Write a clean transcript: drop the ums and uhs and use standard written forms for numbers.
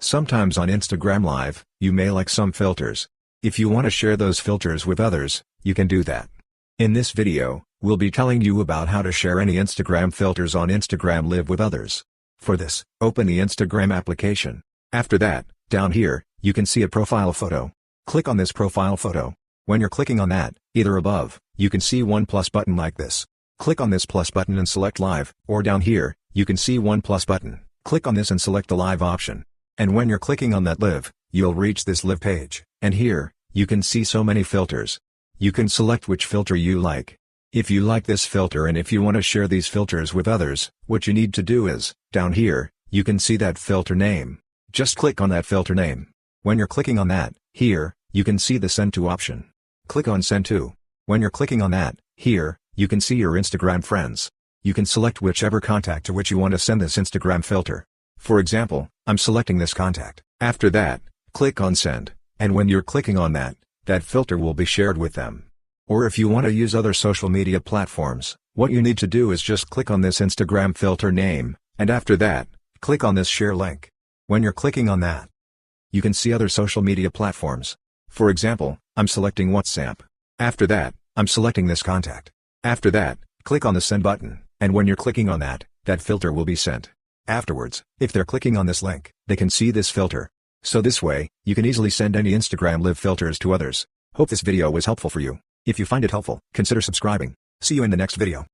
Sometimes on Instagram Live, you may like some filters. If you want to share those filters with others, you can do that. In this video, we'll be telling you about how to share any Instagram filters on Instagram Live with others. For this, open the Instagram application. After that, down here, you can see a profile photo. Click on this profile photo. When you're clicking on that, either above, you can see one plus button like this. Click on this plus button and select Live, or down here, you can see one plus button. Click on this and select the Live option. And when you're clicking on that Live, you'll reach this Live page, and here, you can see so many filters. You can select which filter you like. If you like this filter and if you want to share these filters with others, what you need to do is, down here, you can see that filter name. Just click on that filter name. When you're clicking on that, here, you can see the Send To option. Click on Send To. When you're clicking on that, here, you can see your Instagram friends. You can select whichever contact to which you want to send this Instagram filter. For example, I'm selecting this contact. After that, click on Send, and when you're clicking on that, that filter will be shared with them. Or if you want to use other social media platforms, what you need to do is just click on this Instagram filter name, and after that, click on this share link. When you're clicking on that, you can see other social media platforms. For example, I'm selecting WhatsApp. After that, I'm selecting this contact. After that, click on the Send button, and when you're clicking on that, that filter will be sent. Afterwards, if they're clicking on this link, they can see this filter. So this way, you can easily send any Instagram Live filters to others. Hope this video was helpful for you. If you find it helpful, consider subscribing. See you in the next video.